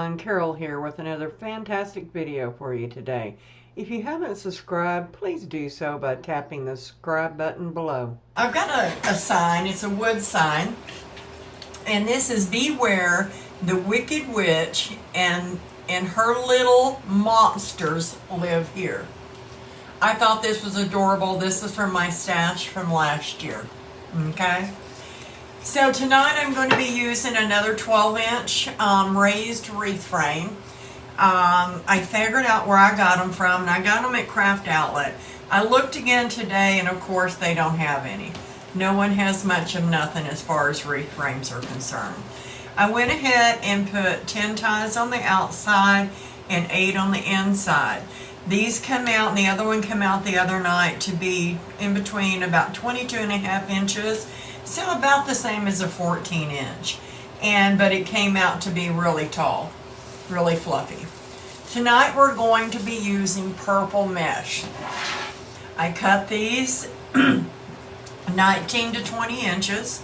everyone, Carol here with another fantastic video for you today. If you haven't subscribed, please do so by tapping the subscribe button below. I've got a sign, it's a wood sign, and this is Beware the Wicked Witch and her little monsters live here. I thought this was adorable. This is from my stash from last year. Okay? So tonight I'm going to be using another 12-inch raised wreath frame. I figured out where I got them from, and I got them at Craft Outlet. I looked again today, and of course they don't have any. No one has much of nothing as far as wreath frames are concerned. I went ahead and put 10 ties on the outside and 8 on the inside. These come out, and the other one came out the other night to be in between about 22.5 inches. So about the same as a 14-inch. But it came out to be really tall, really fluffy. Tonight we're going to be using purple mesh. I cut these 19 to 20 inches.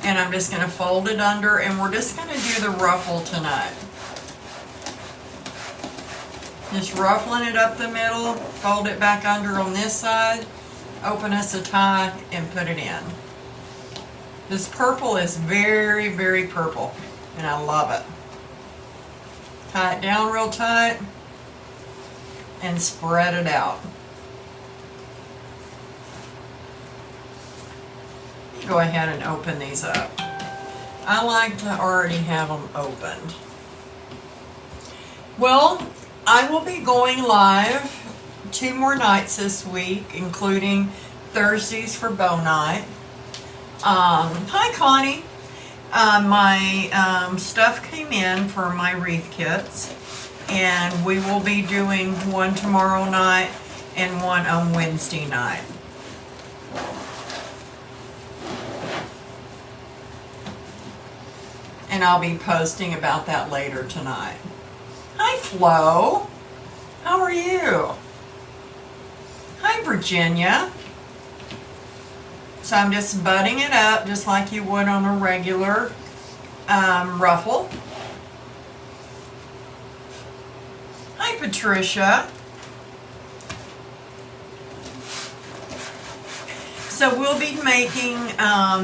And I'm just going to fold it under, and we're just going to do the ruffle tonight. Just ruffling it up the middle, fold it back under on this side, open us a tie, and put it in. This purple is very, very purple, and I love it. Tie it down real tight, and spread it out. Go ahead and open these up. I like to already have them opened. Well, I will be going live 2 more nights this week, including Thursdays for bow night. Hi Connie. My stuff came in for my wreath kits, and we will be doing one tomorrow night and one on Wednesday night. And I'll be posting about that later tonight. Hi Flo. How are you? Hi Virginia. So I'm just butting it up just like you would on a regular ruffle. Hi Patricia. So we'll be making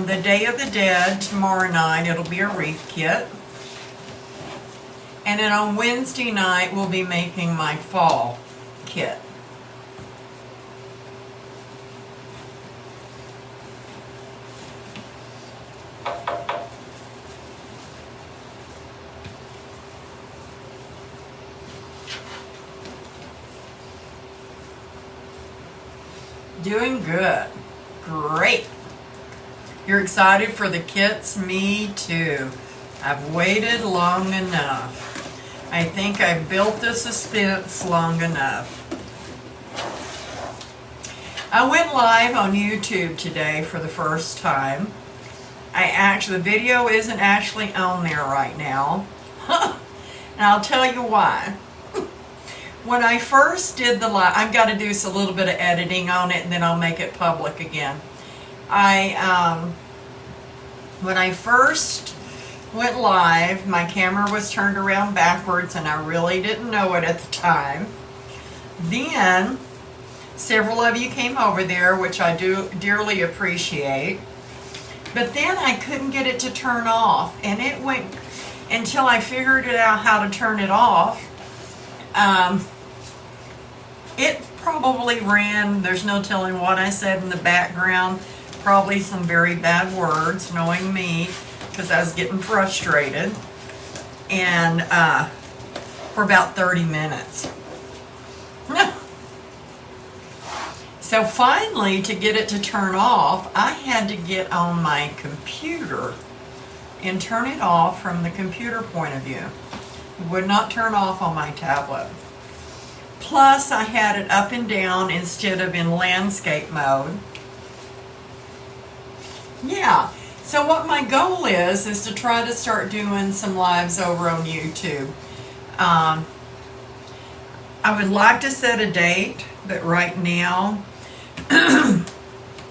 the Day of the Dead tomorrow night. It'll be a wreath kit. And then on Wednesday night, we'll be making my fall kit. Doing good. Great. You're excited for the kits? Me too. I've waited long enough. I think I've built the suspense long enough. I went live on YouTube today for the first time. The video isn't actually on there right now. And I'll tell you why. When I first did the live, I've got to do a little bit of editing on it, and then I'll make it public again. When I first went live, my camera was turned around backwards, and I really didn't know it at the time. Then several of you came over there, which I do dearly appreciate. But then I couldn't get it to turn off, and it went until I figured it out how to turn it off. It probably ran, there's no telling what I said in the background, probably some very bad words, knowing me, because I was getting frustrated, and for about 30 minutes. So finally, to get it to turn off, I had to get on my computer and turn it off from the computer point of view. It would not turn off on my tablet. Plus, I had it up and down instead of in landscape mode. Yeah. So what my goal is to try to start doing some lives over on YouTube. I would like to set a date, but right now,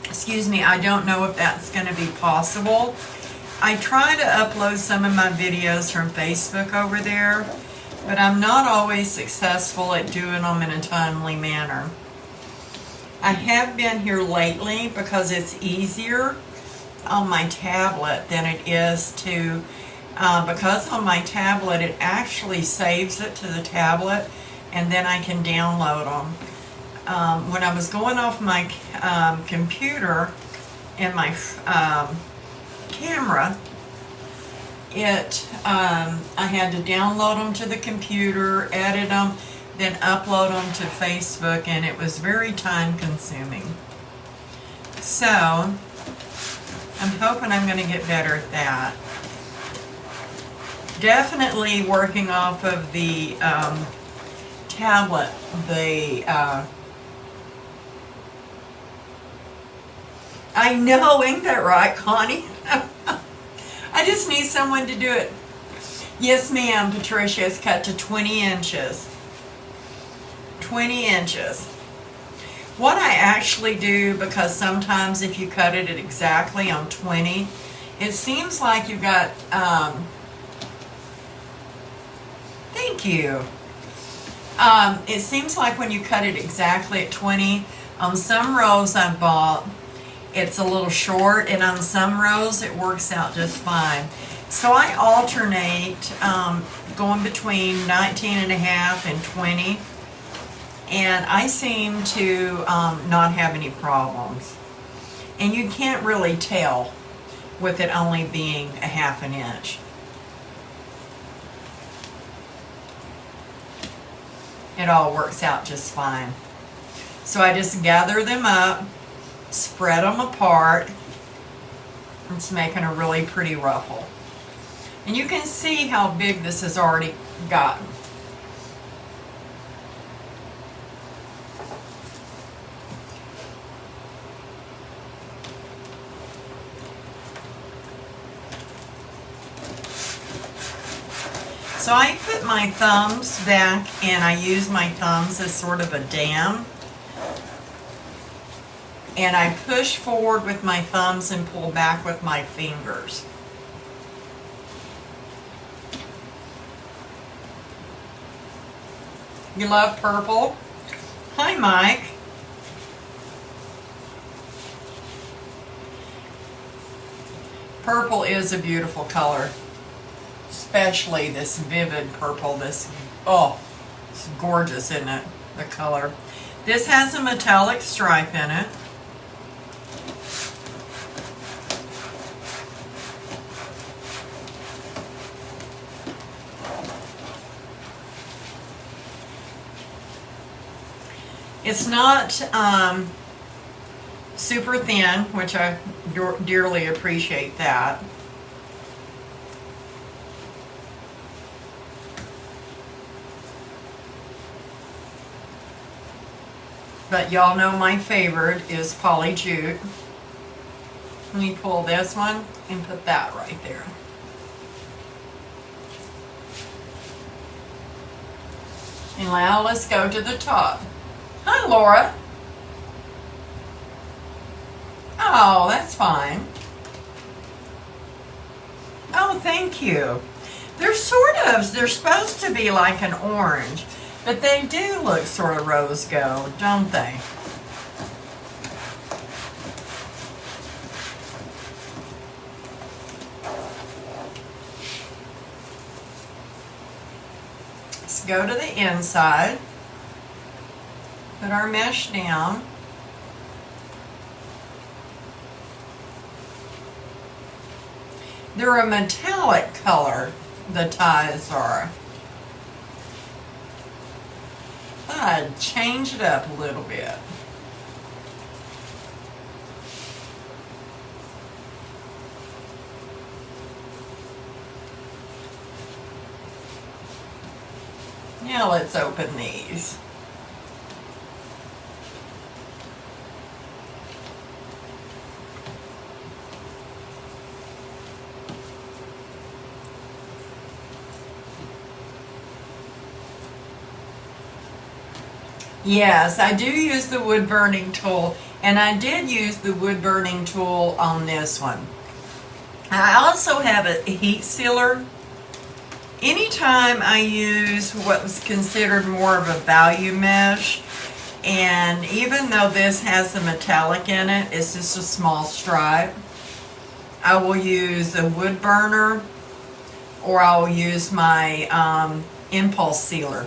excuse me, I don't know if that's going to be possible. I try to upload some of my videos from Facebook over there, but I'm not always successful at doing them in a timely manner. I have been here lately because it's easier on my tablet than it is to, because on my tablet it actually saves it to the tablet and then I can download them. When I was going off my computer and my camera, I had to download them to the computer, edit them, then upload them to Facebook, and it was very time consuming. So I'm hoping I'm going to get better at that. Definitely working off of the tablet, I know, ain't that right, Connie? I just need someone to do it. Yes, ma'am, Patricia, it's cut to 20 inches. 20 inches. What I actually do, because sometimes if you cut it at exactly on 20, it seems like you've got, thank you. It seems like when you cut it exactly at 20, on some rows I bought, it's a little short, and on some rows it works out just fine. So I alternate going between 19 and a half and 20, and I seem to not have any problems. And you can't really tell with it only being a half an inch. It all works out just fine. So I just gather them up, spread them apart. It's making a really pretty ruffle. And you can see how big this has already gotten. So I put my thumbs back and I use my thumbs as sort of a dam. And I push forward with my thumbs and pull back with my fingers. You love purple? Hi, Mike. Purple is a beautiful color, especially this vivid purple. This, oh, it's gorgeous, isn't it? The color. This has a metallic stripe in it. It's not super thin, which I dearly appreciate that. But y'all know my favorite is poly jute. Let me pull this one and put that right there. And now let's go to the top. Hi, Laura. Oh, that's fine. Oh, thank you. They're they're supposed to be like an orange, but they do look sort of rose gold, don't they? Let's go to the inside. Put our mesh down. They're a metallic color, the ties are. I'd change it up a little bit. Now let's open these. Yes, I do use the wood burning tool, and I did use the wood burning tool on this one. I also have a heat sealer. Anytime I use what was considered more of a value mesh, and even though this has the metallic in it, it's just a small stripe, I will use a wood burner, or I will use my impulse sealer.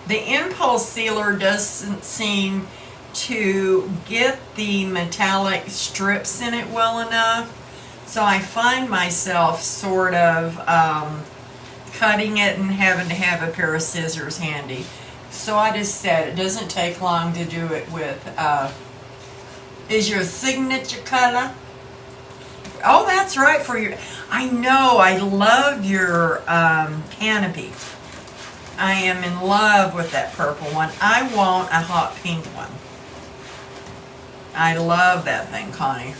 The impulse sealer doesn't seem to get the metallic strips in it well enough, so I find myself sort of cutting it and having to have a pair of scissors handy. So I just said it doesn't take long to do it with. Is your signature color? Oh, that's right, for your. I know, I love your canopy. I am in love with that purple one. I want a hot pink one. I love that thing, Connie.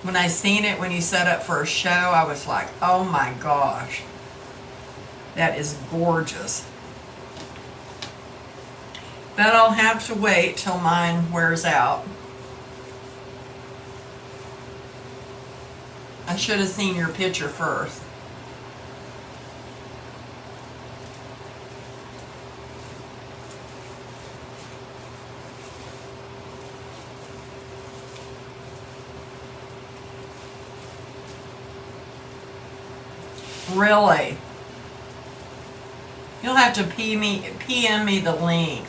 When I seen it when you set up for a show, I was like, oh my gosh. That is gorgeous. But I'll have to wait till mine wears out. I should have seen your picture first. Really? You'll have to PM me the link.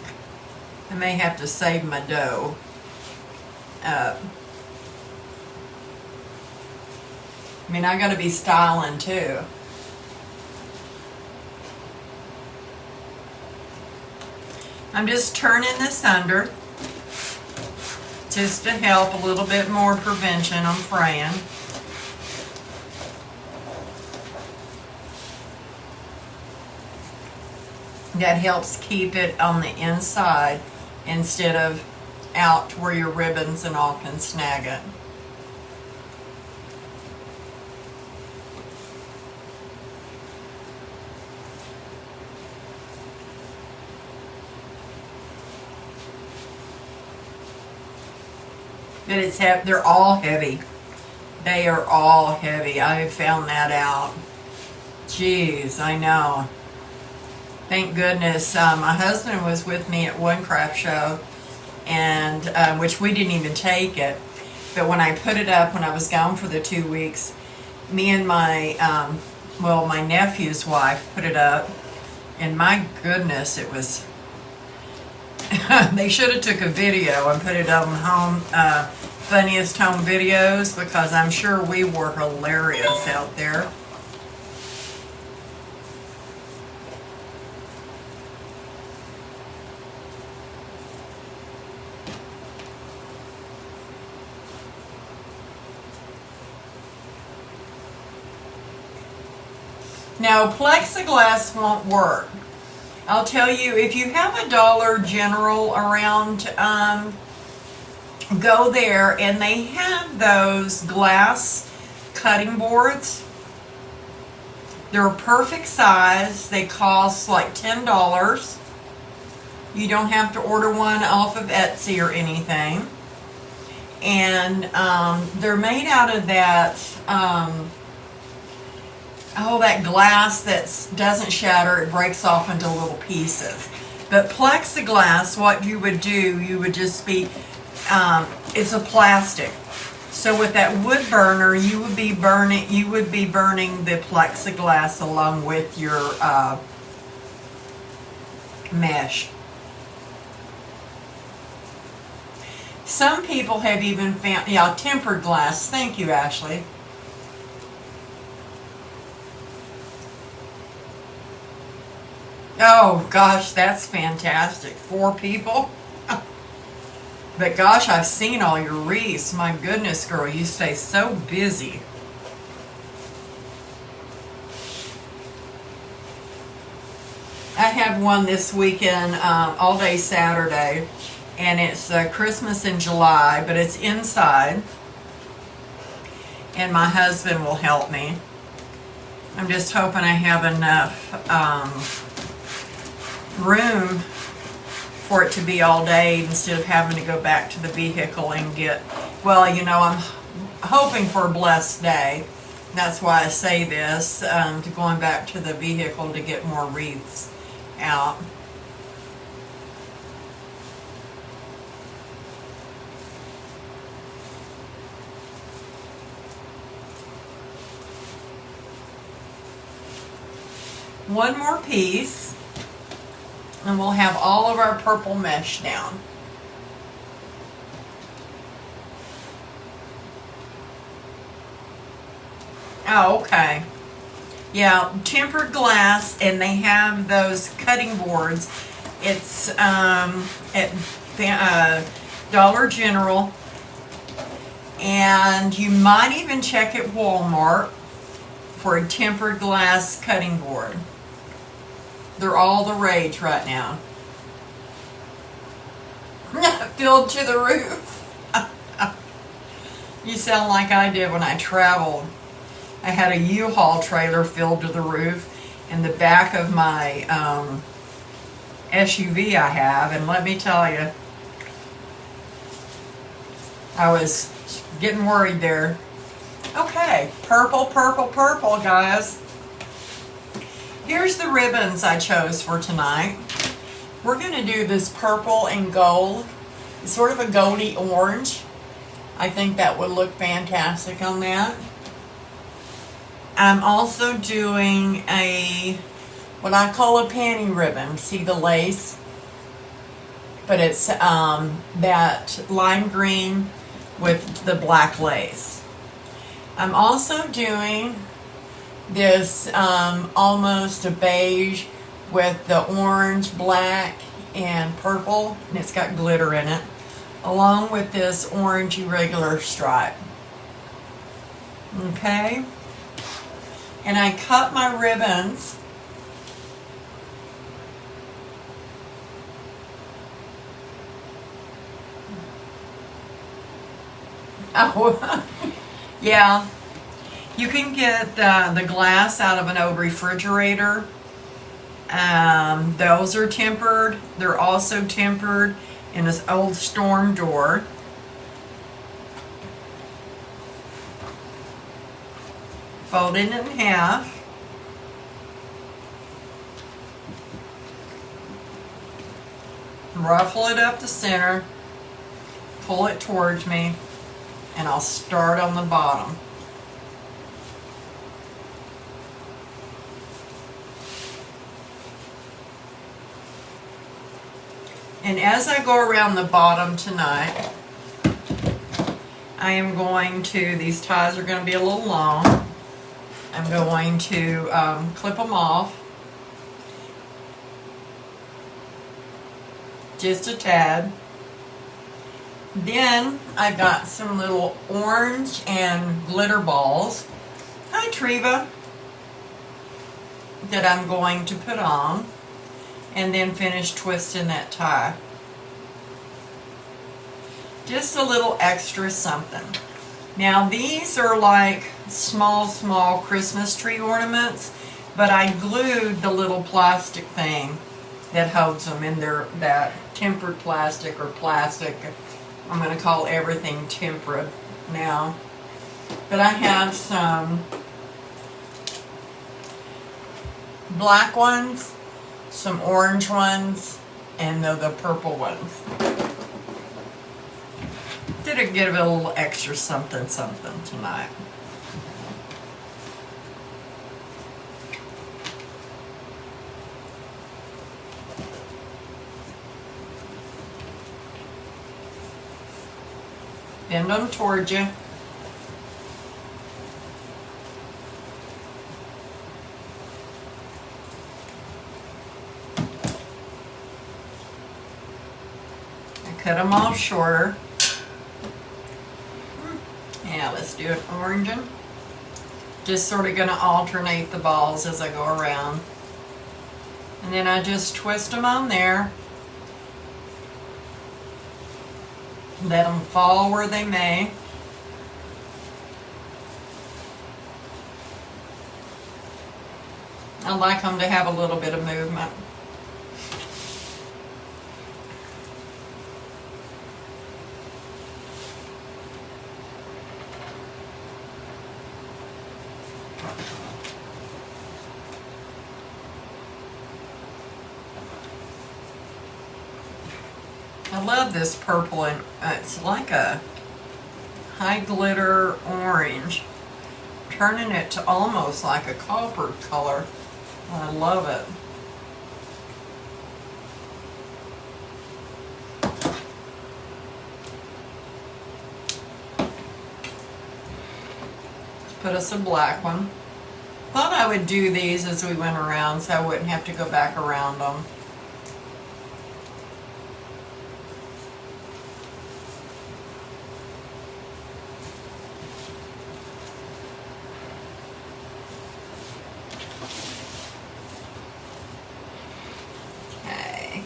I may have to save my dough. I mean, I gotta be styling too. I'm just turning this under just to help a little bit more prevention on fraying. That helps keep it on the inside instead of out where your ribbons and all can snag it. But they're all heavy. They are all heavy. I found that out. Jeez, I know. Thank goodness my husband was with me at one craft show, and which we didn't even take it. But when I put it up, when I was gone for the 2 weeks, me and my my nephew's wife put it up, and my goodness, it was. They should have took a video and put it on home funniest home videos, because I'm sure we were hilarious out there. Now, plexiglass won't work. I'll tell you, if you have a Dollar General around, go there, and they have those glass cutting boards. They're a perfect size. They cost like $10. You don't have to order one off of Etsy or anything. And they're made out of that that glass that doesn't shatter. It breaks off into little pieces. But plexiglass, what you would do, you would just be, it's a plastic. So with that wood burner, you would be burning the plexiglass along with your mesh. Some people have even found, tempered glass. Thank you, Ashley. Oh gosh, that's fantastic. 4 people? But gosh, I've seen all your wreaths. My goodness, girl, you stay so busy. I have one this weekend, all day Saturday, and it's Christmas in July, but it's inside, and my husband will help me. I'm just hoping I have enough room for it to be all day instead of having to go back to the vehicle and get, well, you know, I'm hoping for a blessed day. That's why I say this, to going back to the vehicle to get more wreaths out. One more piece, and we'll have all of our purple mesh down. Oh, okay. Yeah, tempered glass, and they have those cutting boards. It's at Dollar General, and you might even check at Walmart for a tempered glass cutting board. They're all the rage right now. Filled to the roof. You sound like I did when I traveled. I had a U-Haul trailer filled to the roof in the back of my SUV I have, and let me tell you, I was getting worried there. Okay, purple, purple, purple, guys. Here's the ribbons I chose for tonight. We're going to do this purple and gold. It's sort of a goldy orange. I think that would look fantastic on that. I'm also doing what I call a panty ribbon. See the lace? But it's that lime green with the black lace. I'm also doing this almost a beige with the orange, black, and purple, and it's got glitter in it, along with this orange irregular stripe. Okay? And I cut my ribbons oh yeah, you can get the glass out of an old refrigerator. Those are tempered. They're also tempered in this old storm door. Fold it in half. Ruffle it up the center. Pull it towards me. And I'll start on the bottom. And as I go around the bottom tonight, I am going to, these ties are going to be a little long. I'm going to clip them off. Just a tad. Then I've got some little orange and glitter balls. Hi, Treva. That I'm going to put on. And then finish twisting that tie. Just a little extra something. Now these are like small Christmas tree ornaments, but I glued the little plastic thing that holds them in there, that tempered plastic or plastic. I'm going to call everything tempered now. But I have some black ones, some orange ones, and the purple ones. Did it give it a little extra something tonight. Bend them towards you. Cut them off shorter. Yeah, let's do an orange. Just sort of going to alternate the balls as I go around. And then I just twist them on there. Let them fall where they may. I like them to have a little bit of movement. I love this purple, and it's like a high glitter orange, turning it to almost like a copper color. I love it. Put us a black one. Thought I would do these as we went around so I wouldn't have to go back around them. Okay.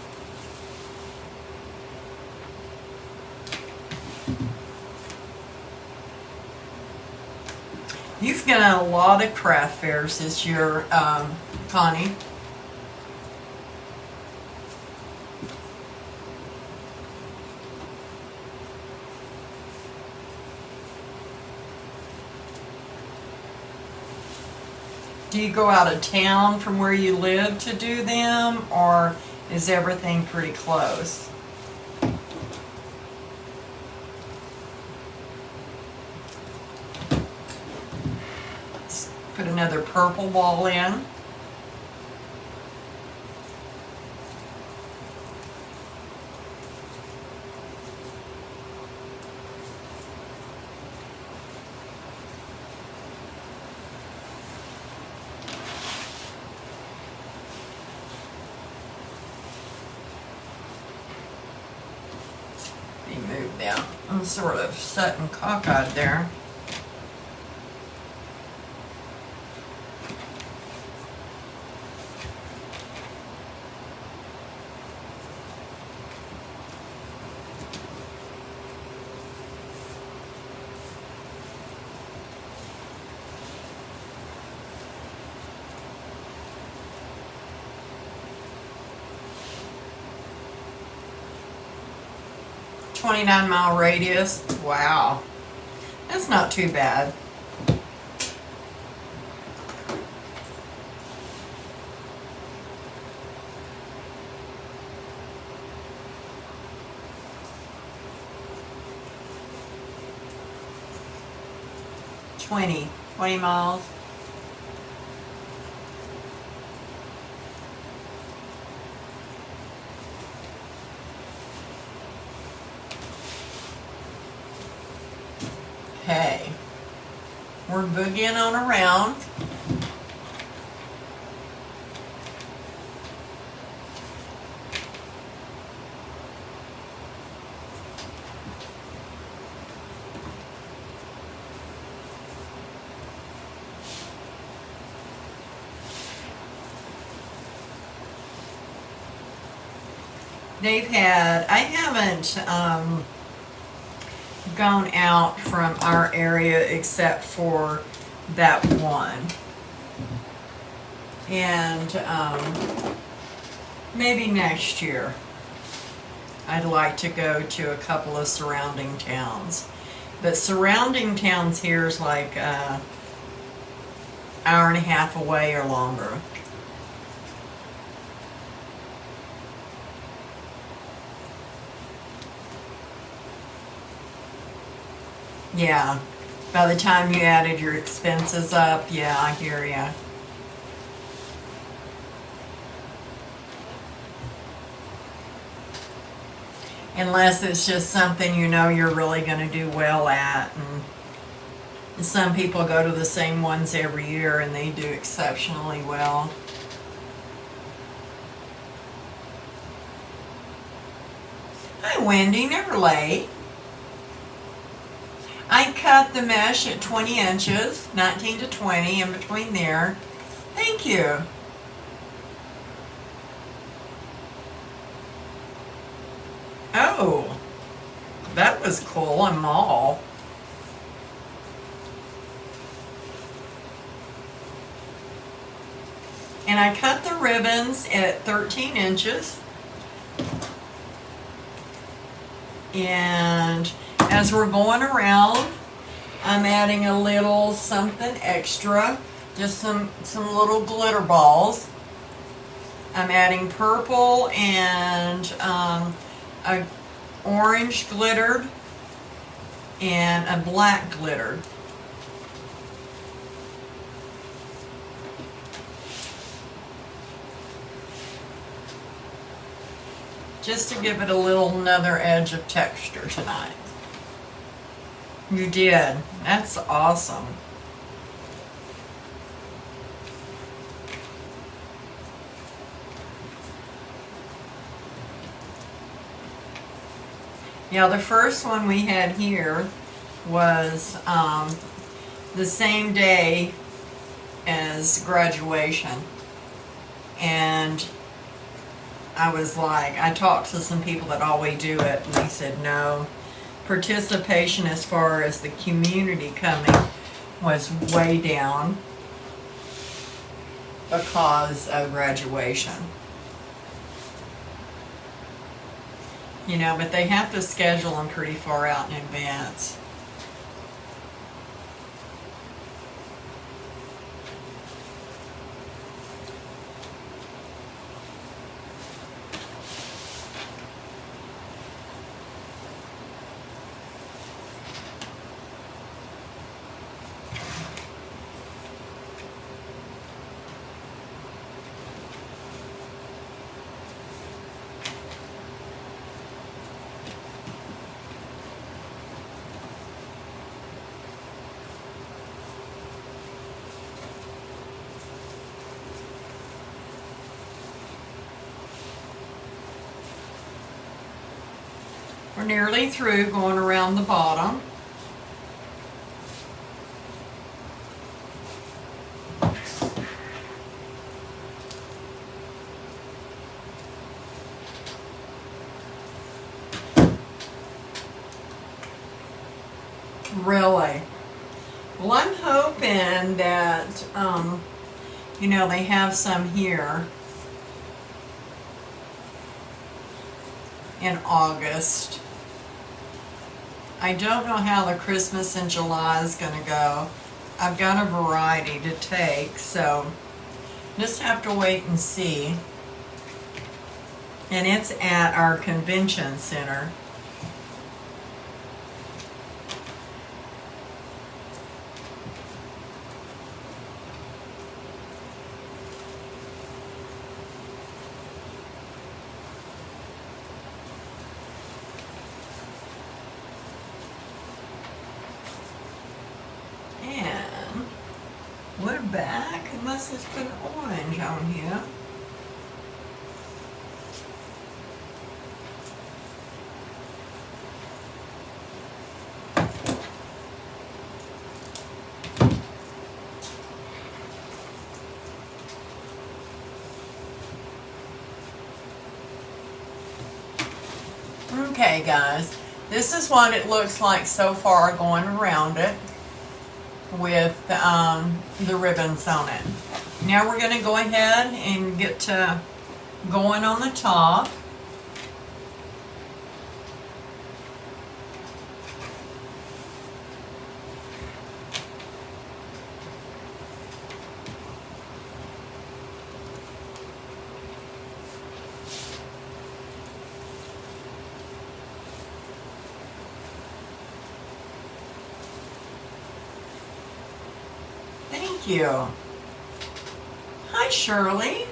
You've been at a lot of craft fairs this year, Connie. Do you go out of town from where you live to do them, or is everything pretty close? Let's put another purple ball in. Move down. I'm sort of sitting cockeyed there. .29-mile radius. Wow, that's not too bad. Twenty miles. Okay, we're boogieing on around. I haven't gone out from our area except for that one, and maybe next year I'd like to go to a couple of surrounding towns, but surrounding towns here is like an hour and a half away or longer. Yeah, by the time you added your expenses up, yeah, I hear ya. Unless it's just something you know you're really going to do well at, and some people go to the same ones every year and they do exceptionally well. Hi Wendy, never late. I cut the mesh at 20 inches, 19 to 20, in between there. Thank you. Oh, that was cool and mall. And I cut the ribbons at 13 inches. And as we're going around, I'm adding a little something extra, just some little glitter balls. I'm adding purple and a orange glittered and a black glittered. Just to give it a little another edge of texture tonight. You did. That's awesome. Now the first one we had here was the same day as graduation, and I was like, I talked to some people that always do it, and they said no. Participation as far as the community coming was way down because of graduation. You know, but they have to schedule them pretty far out in advance. We're nearly through going around the bottom. Really? Well, I'm hoping that, you know, they have some here in August. I don't know how the Christmas in July is going to go. I've got a variety to take, so just have to wait and see. And it's at our convention center. We're back, unless it's been orange on here. Okay, guys, this is what it looks like so far going around it with the ribbons on it. Now we're going to go ahead and get to going on the top. Thank you. Hi, Shirley.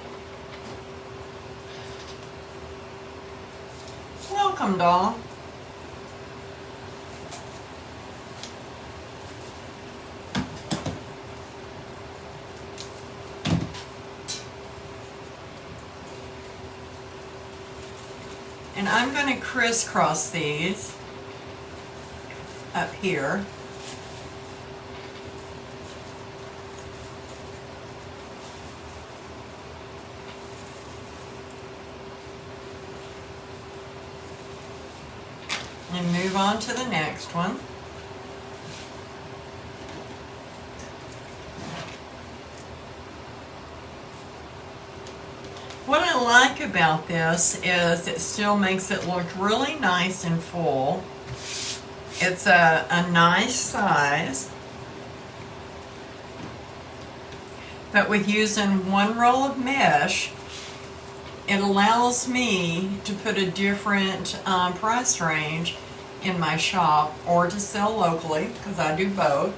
Welcome, doll. And I'm going to crisscross these up here. And move on to the next one. What I like about this is it still makes it look really nice and full. It's a nice size. But with using one roll of mesh, it allows me to put a different price range in my shop or to sell locally, because I do both.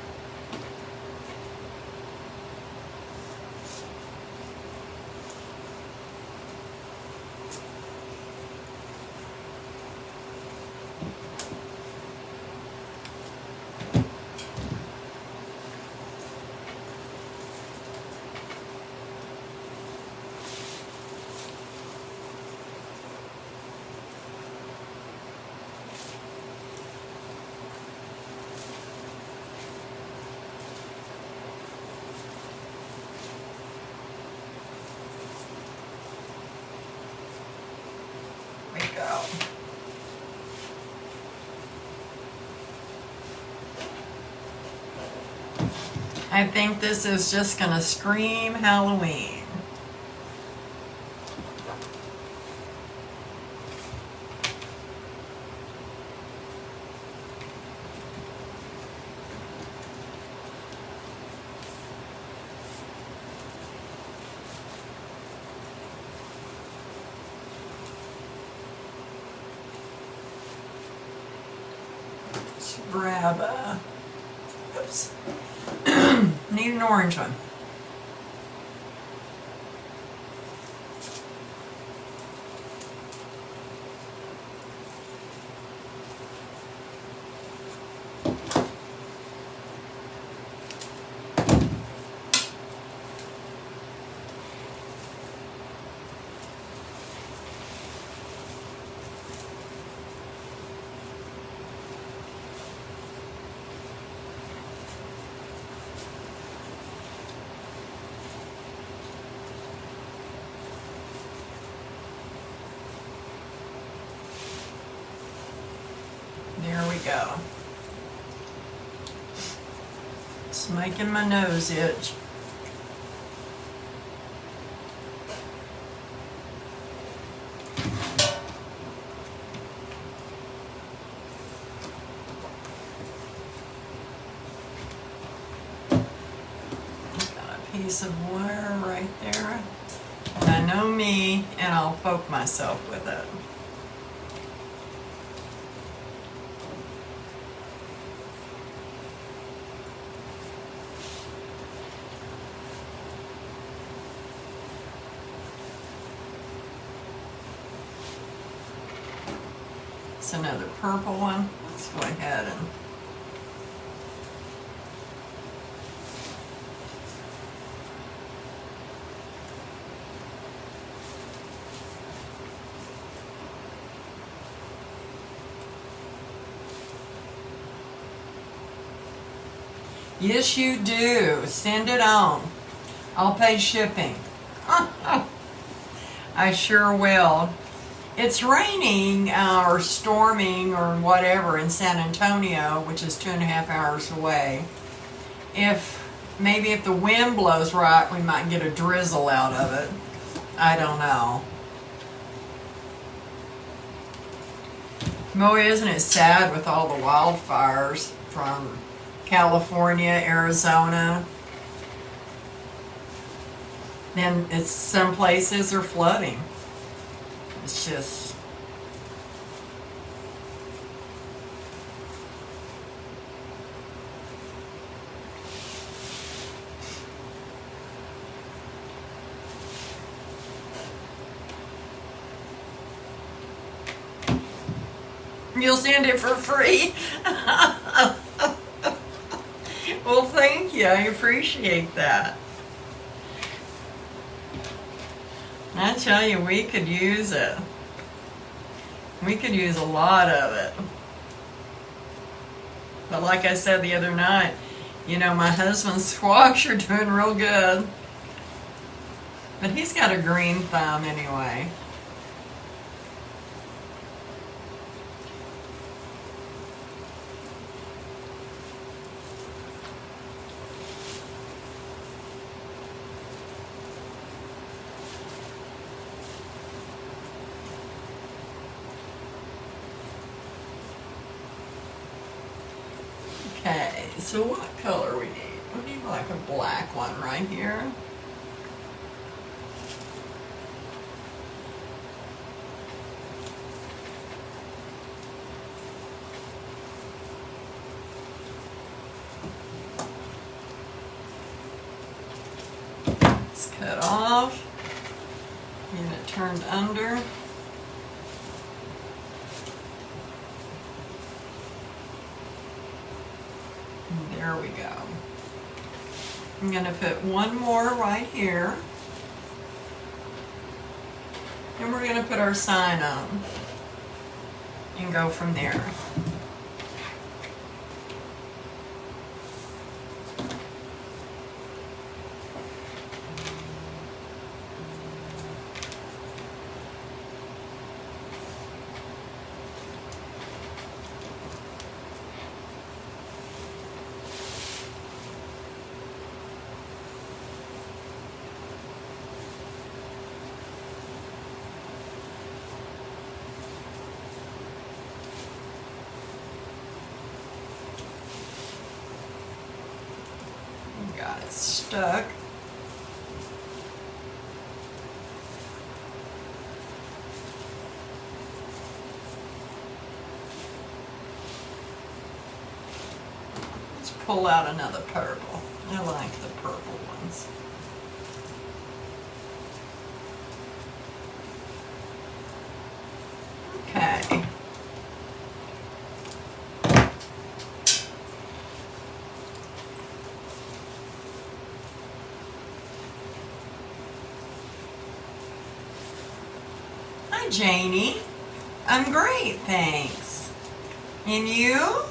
I think this is just going to scream Halloween. Let's grab a, oops. Need an orange one. There we go. It's making my nose itch. Got a piece of wire right there. And I know me, and I'll poke myself with it. It's another purple one. Let's go ahead and yes, you do. Send it on. I'll pay shipping. I sure will. It's raining or storming or whatever in San Antonio, which is 2.5 hours away. Maybe if the wind blows right, we might get a drizzle out of it. I don't know. Boy, isn't it sad with all the wildfires from California, Arizona. Then some places are flooding. It's just you'll send it for free. Well, thank you. I appreciate that. I tell you, we could use it. We could use a lot of it. But like I said the other night, you know, my husband's squash are doing real good. But he's got a green thumb anyway. Okay, so what color we need? We need like a black one right here. turned under. And there we go. I'm going to put one more right here. And we're going to put our sign on and go from there. Got it stuck. Let's pull out another purple. I like the purple ones. Okay. Hi, Janie. I'm great, thanks. And you?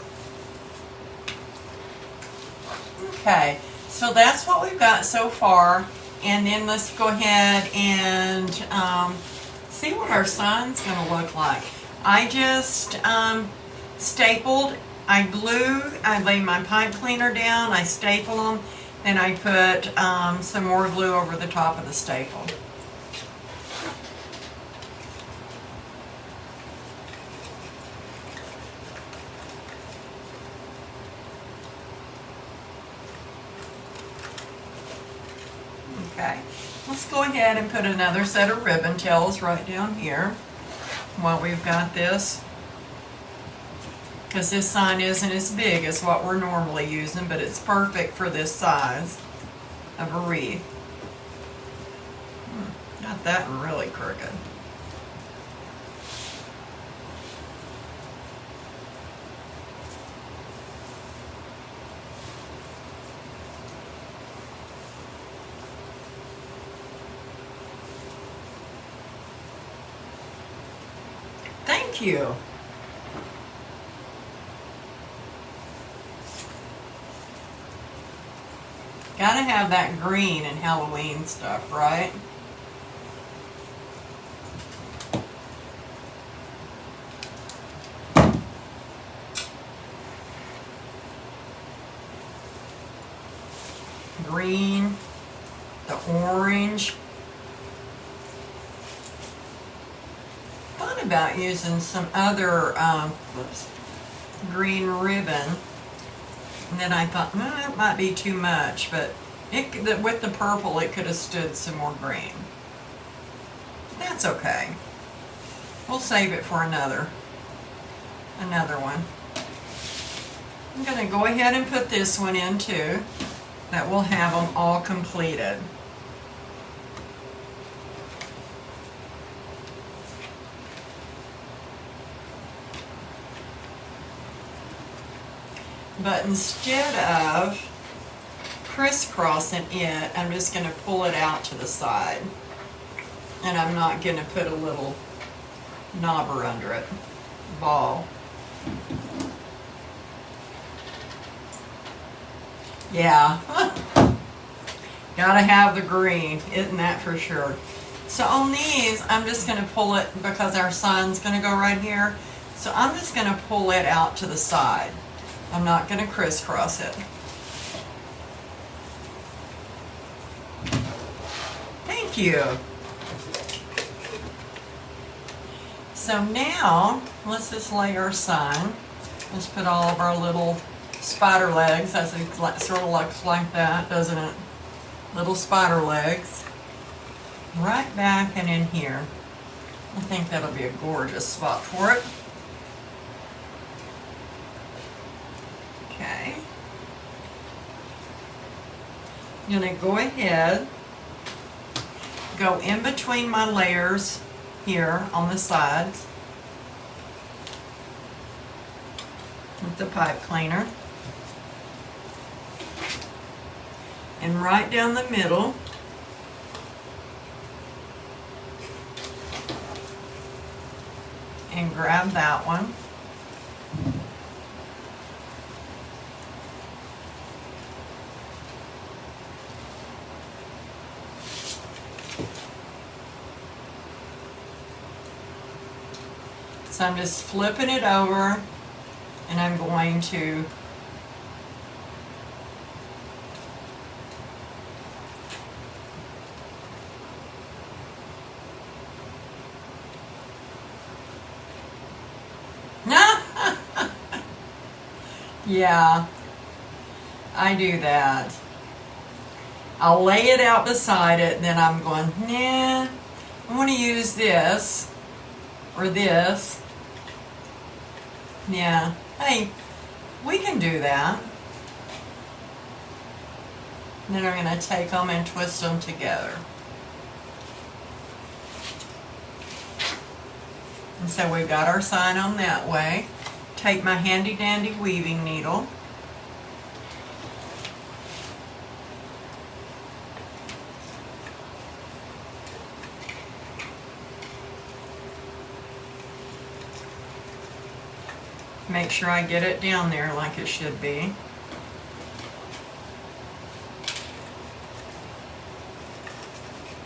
Okay, so that's what we've got so far. And then let's go ahead and see what our sign's going to look like. I just stapled, I laid my pipe cleaner down, I staple them, then I put some more glue over the top of the staple. Okay, let's go ahead and put another set of ribbon tails right down here while we've got this, because this sign isn't as big as what we're normally using, but it's perfect for this size of a wreath. Got that one really crooked. Thank you. Gotta have that green and Halloween stuff, right? Green, the orange. Thought about using some other green ribbon, and then I thought, it might be too much, but with the purple it could have stood some more green. That's okay. We'll save it for another one. I'm going to go ahead and put this one in too. That will have them all completed. But instead of crisscrossing it, I'm just going to pull it out to the side. And I'm not going to put a little knobber under it, ball. Yeah, gotta have the green, isn't that for sure? So on these, I'm just going to pull it, because our sign's going to go right here. So I'm just going to pull it out to the side. I'm not going to crisscross it. Thank you. So now, let's just lay our sign. Let's put all of our little spider legs. That's sort of looks like that, doesn't it? Little spider legs. Right back and in here. I think that'll be a gorgeous spot for it. Okay. I'm going to go ahead, go in between my layers here on the sides with the pipe cleaner. And right down the middle, and grab that one. So I'm just flipping it over, and I'm going to yeah, I do that. I'll lay it out beside it, and then I'm going, nah, I want to use this or this. Yeah, hey, we can do that. And then I'm going to take them and twist them together. And so we've got our sign on that way. Take my handy dandy weaving needle. Make sure I get it down there like it should be.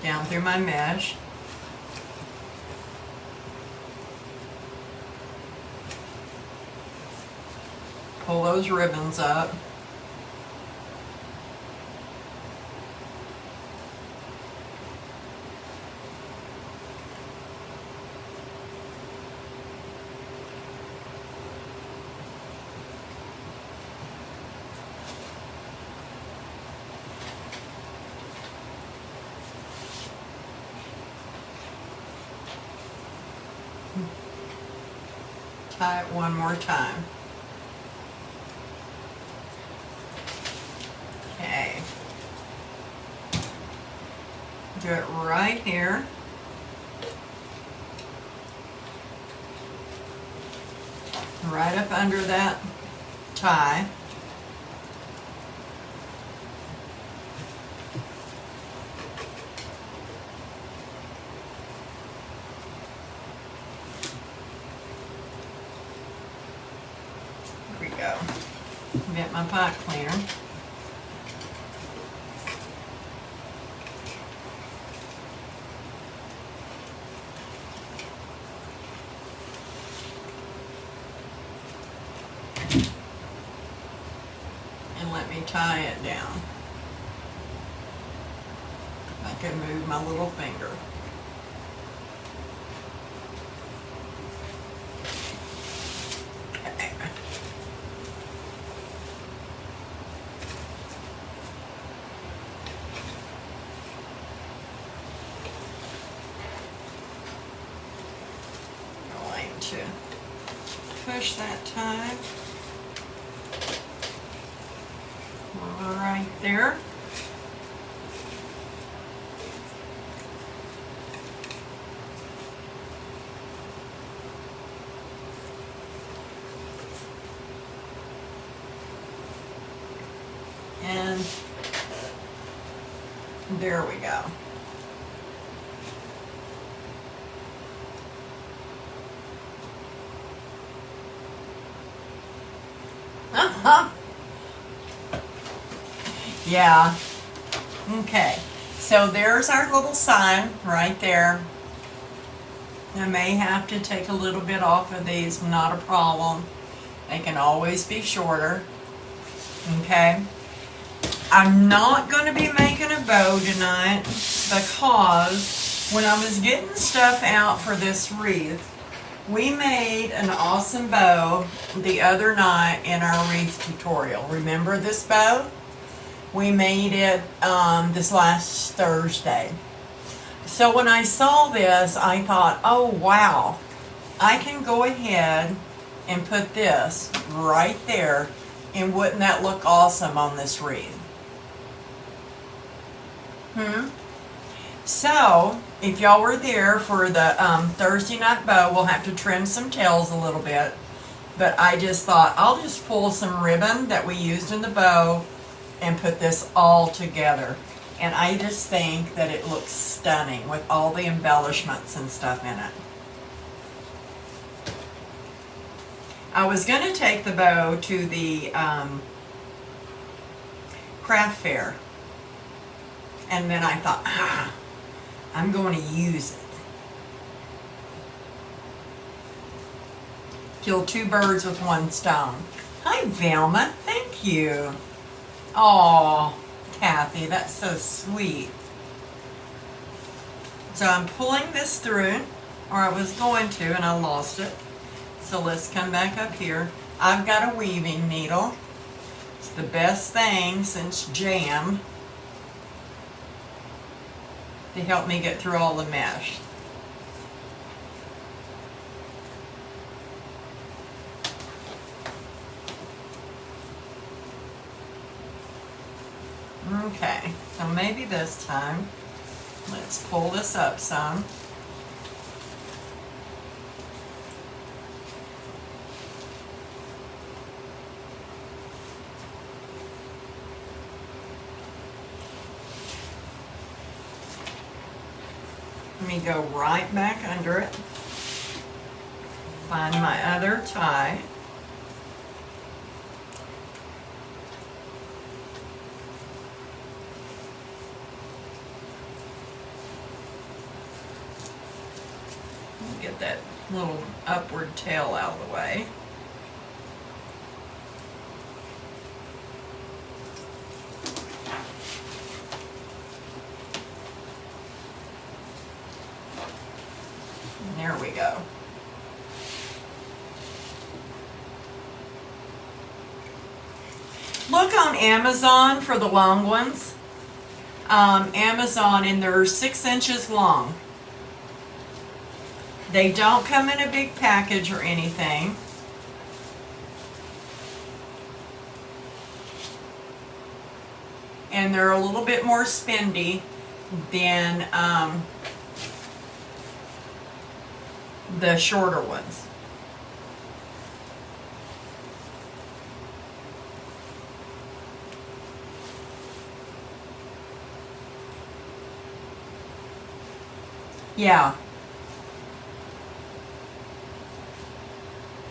Down through my mesh. Pull those ribbons up. Tie it one more time. Okay. Do it right here. Right up under that tie. There we go. Get my pot cleaner. And let me tie it down. I can move my little finger. To push that tie right there. And there we go. Yeah. Okay. So there's our little sign right there. I may have to take a little bit off of these, not a problem. They can always be shorter. Okay. I'm not going to be making a bow tonight because when I was getting stuff out for this wreath, we made an awesome bow the other night in our wreath tutorial. Remember this bow? We made it this last Thursday. So when I saw this, I thought, oh wow, I can go ahead and put this right there, and wouldn't that look awesome on this wreath? So, if y'all were there for the Thursday night bow, we'll have to trim some tails a little bit. But I just thought I'll just pull some ribbon that we used in the bow and put this all together. And I just think that it looks stunning with all the embellishments and stuff in it. I was going to take the bow to the craft fair. And then I thought, I'm going to use it. Kill two birds with one stone. Hi, Velma. Thank you. Oh, Kathy, that's so sweet. So I'm pulling this through, or I was going to, and I lost it. So let's come back up here. I've got a weaving needle. It's the best thing since jam to help me get through all the mesh. Okay, so maybe this time, let's pull this up some. Let me go right back under it. Find my other tie. Get that little upward tail out of the way. And there we go. Look on Amazon for the long ones. Amazon, and they're 6 inches long. They don't come in a big package or anything. And they're a little bit more spendy than the shorter ones. Yeah.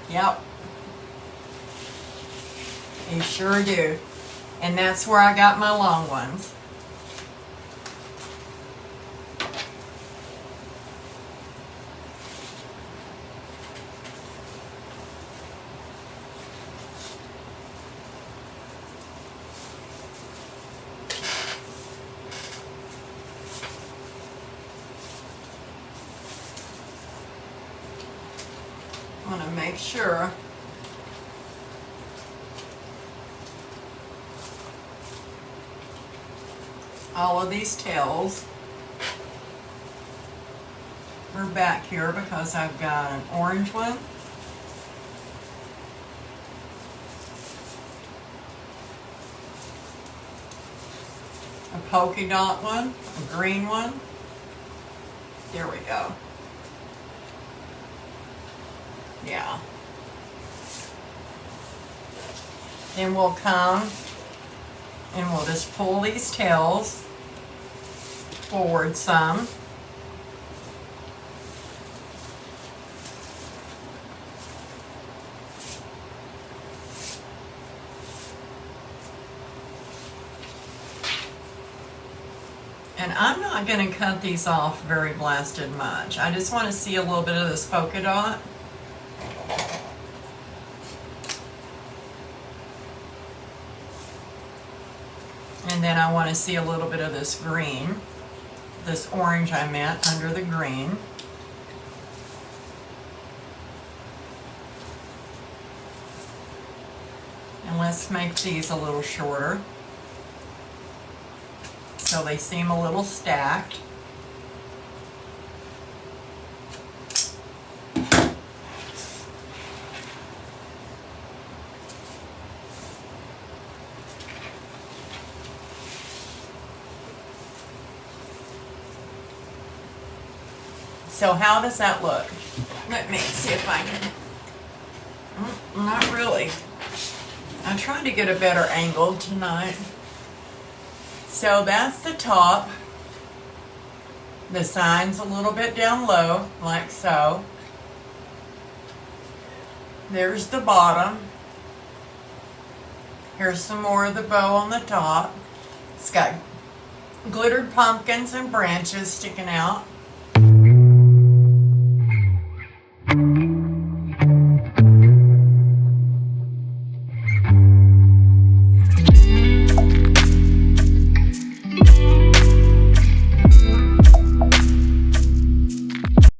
Yep. They sure do. And that's where I got my long ones. I want to make sure all of these tails are back here because I've got an orange one, a polka dot one, a green one. There we go. Yeah. Then we'll come and we'll just pull these tails forward some. And I'm not going to cut these off very blasted much. I just want to see a little bit of this polka dot. And then I want to see a little bit of this green, this orange I meant, under the green. And let's make these a little shorter so they seem a little stacked. So how does that look? Let me see if I can. Not really. I'm trying to get a better angle tonight. So that's the top. The sign's a little bit down low, like so. There's the bottom. Here's some more of the bow on the top. It's got glittered pumpkins and branches sticking out.